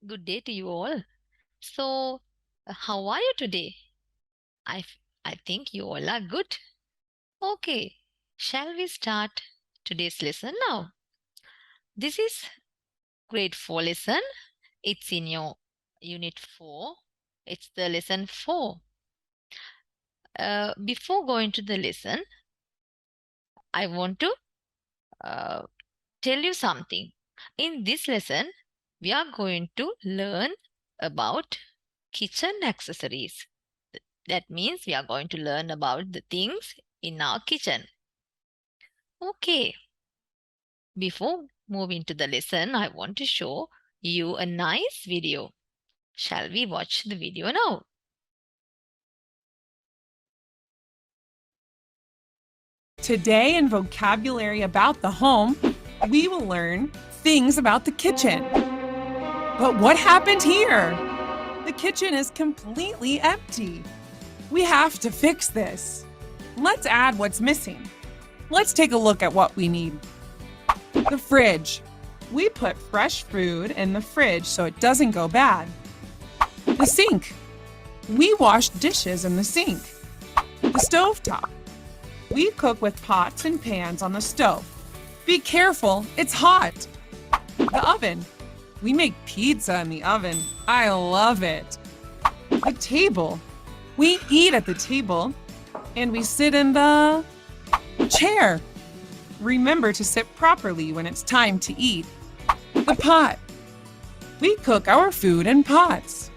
Good day to you all. So, how are you today? I think you all are good. Okay, shall we start today's lesson now? This is grade 4 lesson. It's in your unit 4. It's the lesson 4. Before going to the lesson, I want to uh, tell you something. In this lesson, we are going to learn about kitchen accessories. That means we are going to learn about the things in our kitchen. Okay, before moving to the lesson, I want to show you a nice video. Shall we watch the video now? Today in Vocabulary About the Home, we will learn things about the kitchen. But what happened here? The kitchen is completely empty. We have to fix this. Let's add what's missing. Let's take a look at what we need. The fridge. We put fresh food in the fridge so it doesn't go bad. The sink. We wash dishes in the sink. The stovetop. We cook with pots and pans on the stove. Be careful, it's hot. The oven. We make pizza in the oven. I love it. The table. We eat at the table and we sit in the chair. Remember to sit properly when it's time to eat. The pot. We cook our food in pots.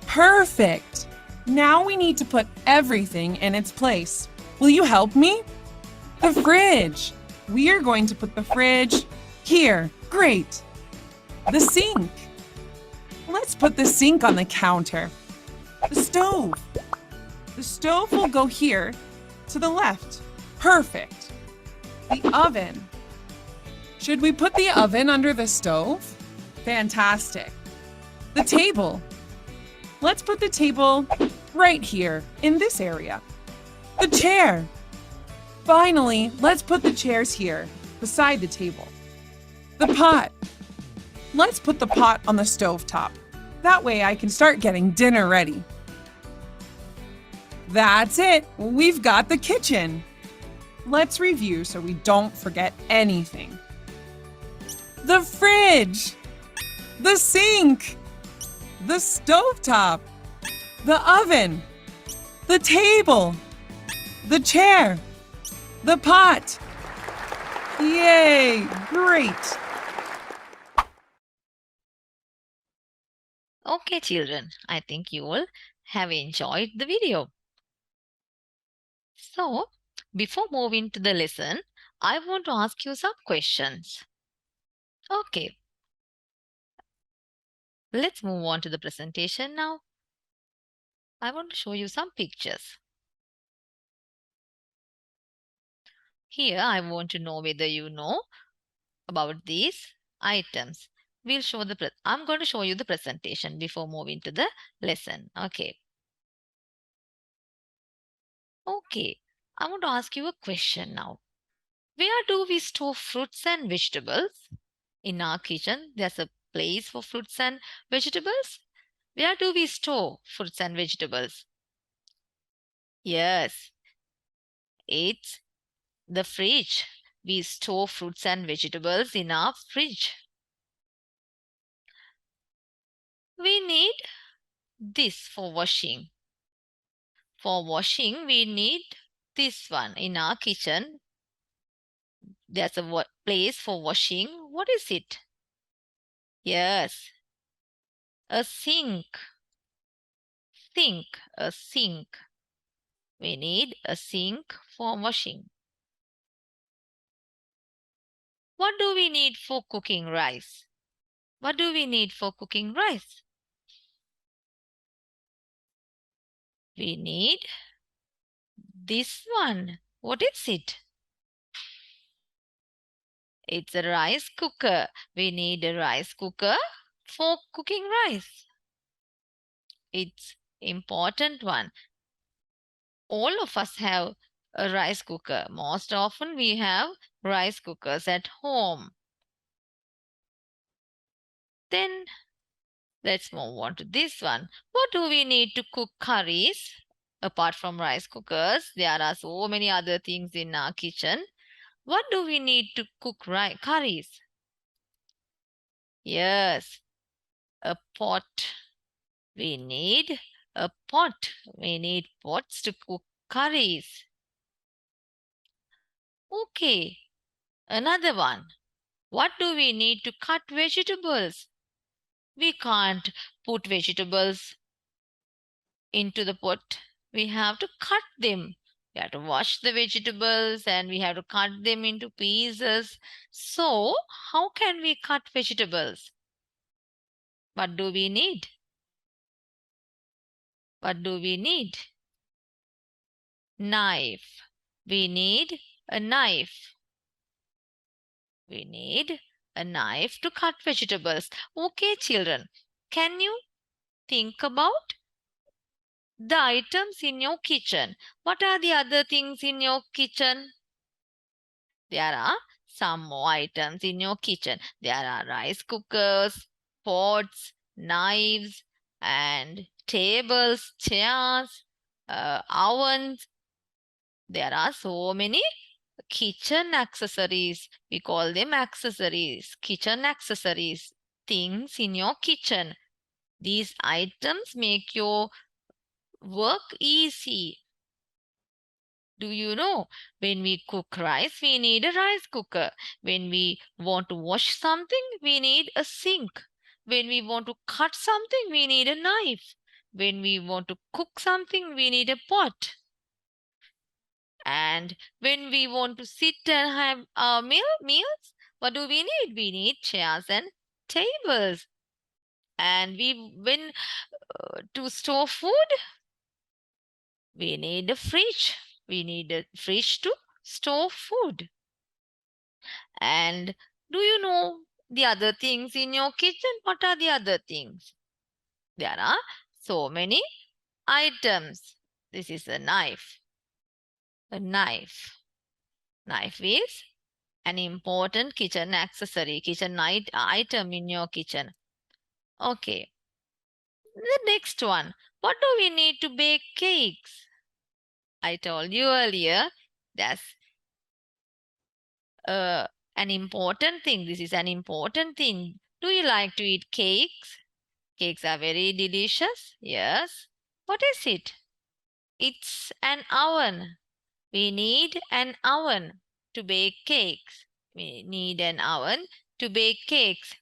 Perfect. Now we need to put everything in its place. Will you help me? The fridge. We are going to put the fridge here. Great. The sink. Let's put the sink on the counter. The stove. The stove will go here to the left. Perfect. The oven. Should we put the oven under the stove? Fantastic. The table. Let's put the table right here in this area. The chair. Finally, let's put the chairs here, beside the table. The pot. Let's put the pot on the stovetop. That way I can start getting dinner ready. That's it. We've got the kitchen. Let's review so we don't forget anything. The fridge. The sink. The stovetop. The oven. The table. The chair, the pot. Yay, great. Okay, children, I think you all have enjoyed the video. So, before moving to the lesson, I want to ask you some questions. Okay, let's move on to the presentation now. I want to show you some pictures. Here, I want to know whether you know about these items. I'm going to show you the presentation before moving to the lesson. Okay. Okay. I want to ask you a question now. Where do we store fruits and vegetables? In our kitchen, there's a place for fruits and vegetables. Where do we store fruits and vegetables? Yes, it's the fridge. We store fruits and vegetables in our fridge. We need this for washing. For washing, we need this one in our kitchen. There's a place for washing. What is it? Yes, a sink. A sink. We need a sink for washing. What do we need for cooking rice? What do we need for cooking rice? We need this one. What is it? It's a rice cooker. We need a rice cooker for cooking rice. It's important one. All of us have a rice cooker. Most often we have rice cookers at home. Then let's move on to this one. What do we need to cook curries? Apart from rice cookers, there are so many other things in our kitchen. What do we need to cook curries? Yes, a pot. We need a pot. We need pots to cook curries. Okay, another one. What do we need to cut vegetables? We can't put vegetables into the pot. We have to cut them. We have to wash the vegetables and we have to cut them into pieces. So, how can we cut vegetables? What do we need? What do we need? Knife. We need a knife. We need a knife to cut vegetables. Okay, children, can you think about the items in your kitchen? What are the other things in your kitchen? There are some more items in your kitchen. There are rice cookers, pots, knives, and tables, chairs, ovens. There are so many kitchen accessories. We call them accessories, kitchen accessories, things in your kitchen. These items make your work easy. Do you know, when we cook rice, we need a rice cooker. When we want to wash something, we need a sink. When we want to cut something, we need a knife. When we want to cook something, we need a pot. And when we want to sit and have our meals, what do we need? We need chairs and tables. And when to store food, we need a fridge. We need a fridge to store food. And do you know the other things in your kitchen? What are the other things? There are so many items. This is a knife. A knife. Knife is an important kitchen accessory, kitchen item in your kitchen. Okay. The next one. What do we need to bake cakes? I told you earlier, that's an important thing. This is an important thing. Do you like to eat cakes? Cakes are very delicious. Yes. What is it? It's an oven. We need an oven to bake cakes. We need an oven to bake cakes.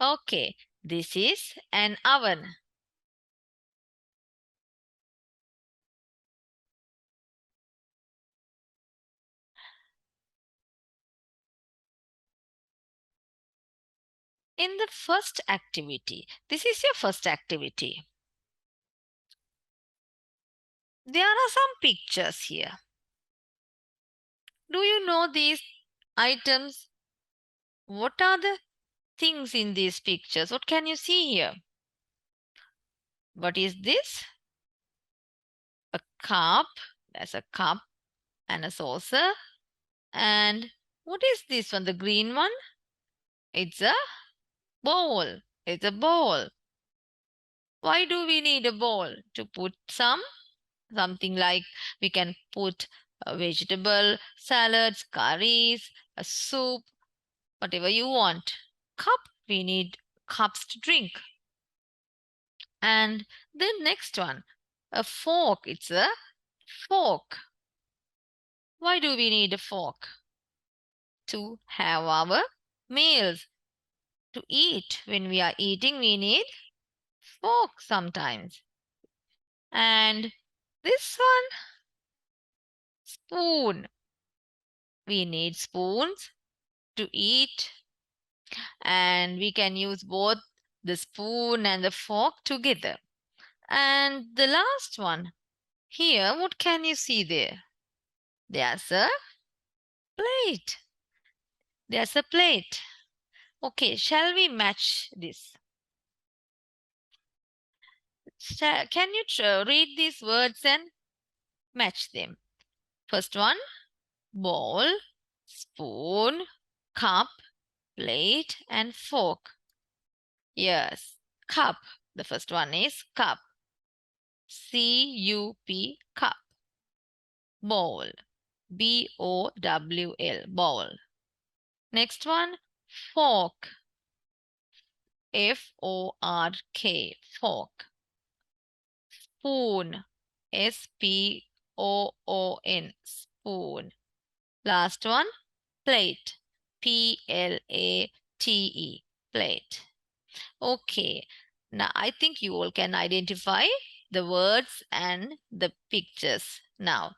Okay, this is an oven. In the first activity, this is your first activity. There are some pictures here. Do you know these items? What are the things in these pictures? What can you see here? What is this? A cup. That's a cup and a saucer. And what is this one? The green one? It's a bowl. It's a bowl. Why do we need a bowl? To put something like we can put a vegetable, salads, curries, a soup, whatever you want. Cup, we need cups to drink. And the next one, a fork. It's a fork. Why do we need a fork? To have our meals. To eat. When we are eating, we need fork sometimes. And this one, spoon. We need spoons to eat. And we can use both the spoon and the fork together. And the last one, here, what can you see there? There's a plate. There's a plate. Okay, shall we match this? Can you read these words and match them? First one, bowl, spoon, cup, plate and fork. Yes, cup. The first one is cup. C-U-P, cup. Bowl. B-O-W-L, bowl. Next one, fork. F-O-R-K, fork. Spoon. S-P-O-O-N, spoon. Last one, plate. P-L-A-T-E, plate. Okay, now I think you all can identify the words and the pictures now.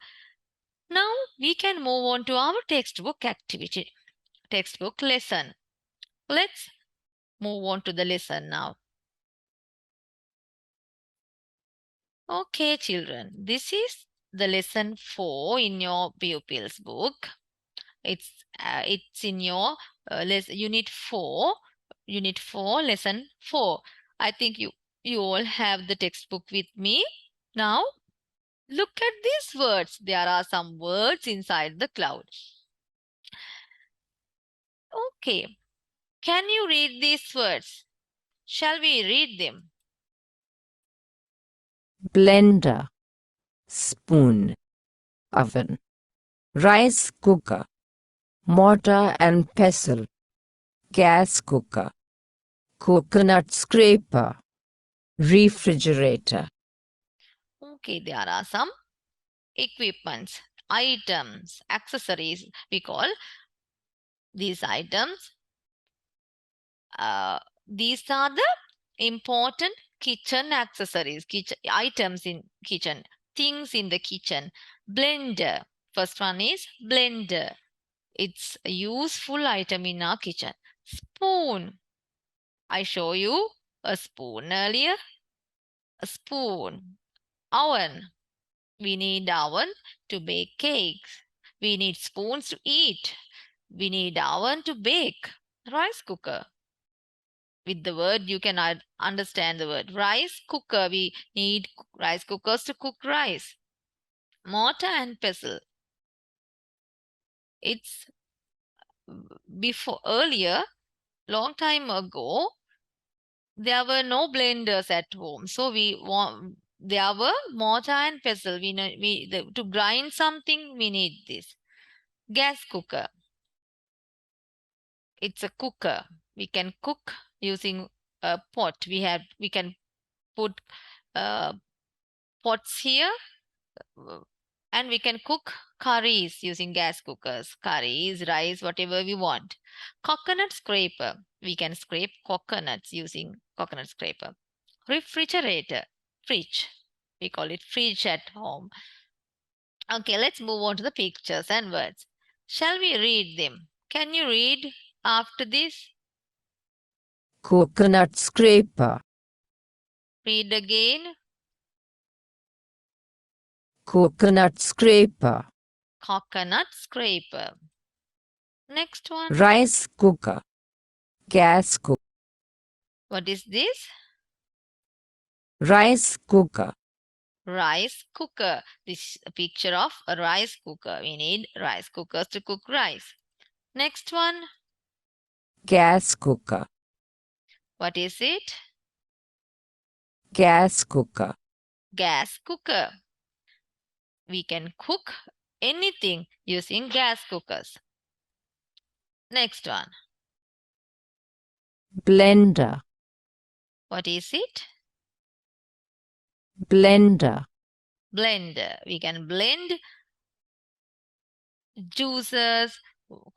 Now we can move on to our textbook activity, textbook lesson. Let's move on to the lesson now. Okay, children, this is the lesson 4 in your pupils book. It's in your unit 4, lesson 4. I think you all have the textbook with me. Now look at these words. There are some words inside the cloud. Okay, can you read these words? Shall we read them? Blender, spoon, oven, rice cooker, mortar and pestle, gas cooker, coconut scraper, refrigerator. Okay, there are some equipments, items, accessories. We call these items. These are the important kitchen accessories, kitchen items in kitchen, things in the kitchen. Blender. First one is blender. It's a useful item in our kitchen. Spoon. I show you a spoon earlier. A spoon. Oven. We need oven to bake cakes. We need spoons to eat. We need oven to bake. Rice cooker. With the word, you can understand the word. Rice cooker. We need rice cookers to cook rice. Mortar and pestle. It's before earlier, long time ago, there were no blenders at home. So there were mortar and pestle. To grind something, we need this. Gas cooker. It's a cooker. We can cook using a pot. We can put pots here, and we can cook curries using gas cookers. Curries, rice, whatever we want. Coconut scraper. We can scrape coconuts using coconut scraper. Refrigerator. Fridge. We call it fridge at home. Okay, let's move on to the pictures and words. Shall we read them? Can you read after this? Coconut scraper. Read again. Coconut scraper. Coconut scraper. Next one. Rice cooker. Gas cooker. What is this? Rice cooker. Rice cooker. This is a picture of a rice cooker. We need rice cookers to cook rice. Next one. Gas cooker. What is it? Gas cooker. Gas cooker. We can cook anything using gas cookers. Next one. Blender. What is it? Blender. Blender. We can blend juices,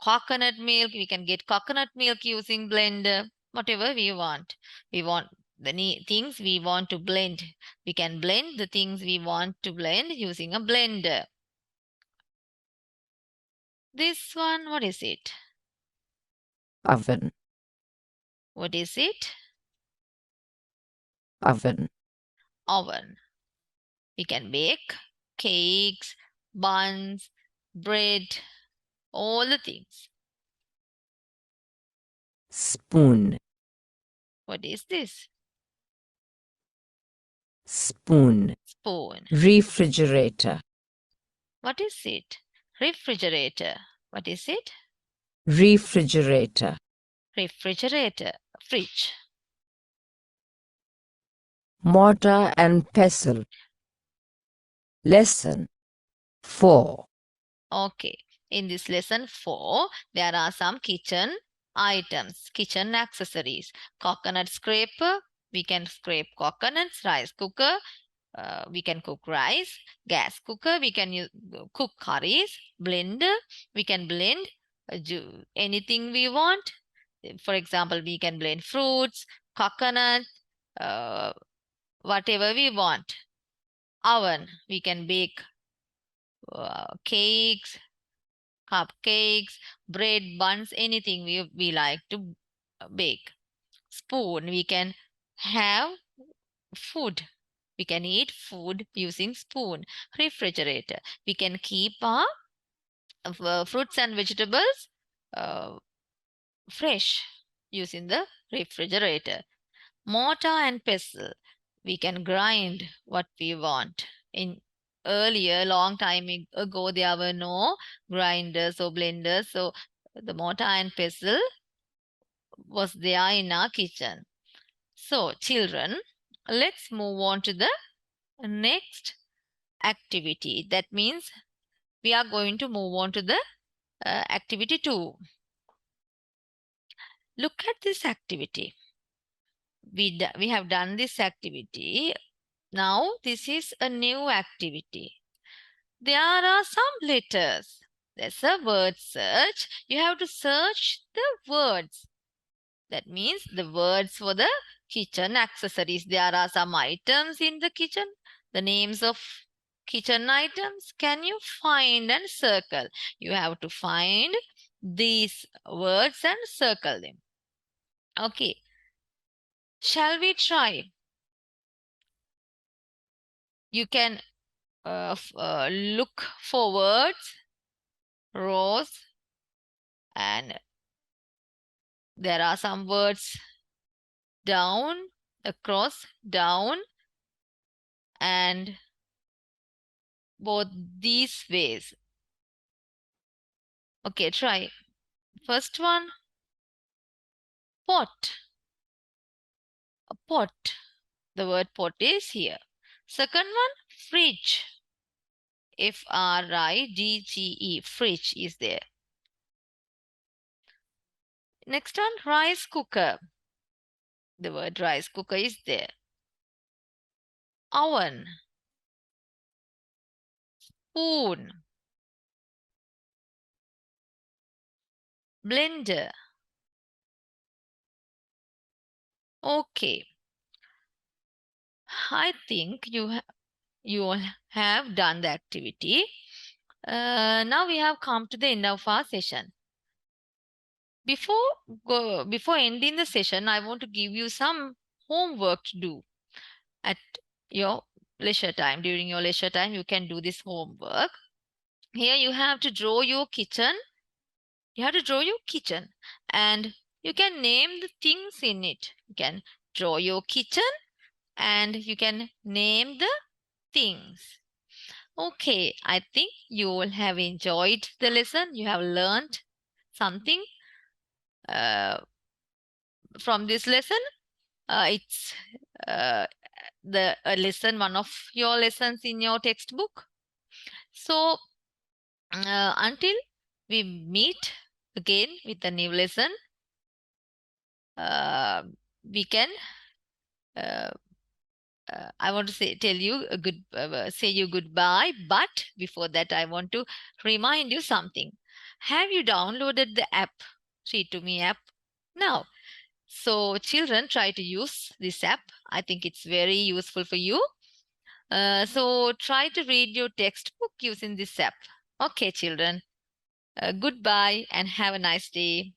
coconut milk. We can get coconut milk using blender. Whatever we want. We want the things we want to blend. We can blend the things we want to blend using a blender. This one, what is it? Oven. What is it? Oven. Oven. We can bake cakes, buns, bread, all the things. Spoon. What is this? Spoon. Spoon. Refrigerator. What is it? Refrigerator. What is it? Refrigerator. refrigerator, fridge. Mortar and pestle. Lesson 4. Okay, in this lesson 4, there are some kitchen items, kitchen accessories. Coconut scraper, we can scrape coconuts. Rice cooker, we can cook rice. Gas cooker, we can cook curries. Blender, we can blend anything we want. For example, we can blend fruits, coconut, uh, whatever we want. Oven, we can bake cakes, cupcakes, bread, buns, anything we like to bake. Spoon, we can have food. We can eat food using spoon. Refrigerator, we can keep our fruits and vegetables fresh using the refrigerator. Mortar and pestle, we can grind what we want. In earlier, long time ago, there were no grinders or blenders, so the mortar and pestle was there in our kitchen. So, children, let's move on to the next activity. That means we are going to move on to the activity 2. Look at this activity. We have done this activity. Now, this is a new activity. There are some letters. There's a word search. You have to search the words. That means the words for the kitchen accessories. There are some items in the kitchen. The names of kitchen items. Can you find and circle? You have to find these words and circle them. Okay. Shall we try? You can look for words, rows, and there are some words down, across, down, and both these ways. Okay, try. First one, pot. A pot. The word pot is here. Second one, fridge. Fridge, fridge is there. Next one, rice cooker. The word rice cooker is there. Oven. Spoon. Blender. Okay. I think you all have done the activity. Now we have come to the end of our session. Before ending the session, I want to give you some homework to do at your leisure time. During your leisure time, you can do this homework. Here you have to draw your kitchen. You have to draw your kitchen and you can name the things in it. You can draw your kitchen and you can name the things. Okay, I think you will have enjoyed the lesson. You have learned something from this lesson. It's the lesson, one of your lessons in your textbook. So until we meet again with a new lesson, we can I want to tell you a good, say you goodbye. But before that, I want to remind you something. Have you downloaded the app, Read to Me app? Now, so children, try to use this app. I think it's very useful for you. So try to read your textbook using this app. Okay, children. Goodbye and have a nice day.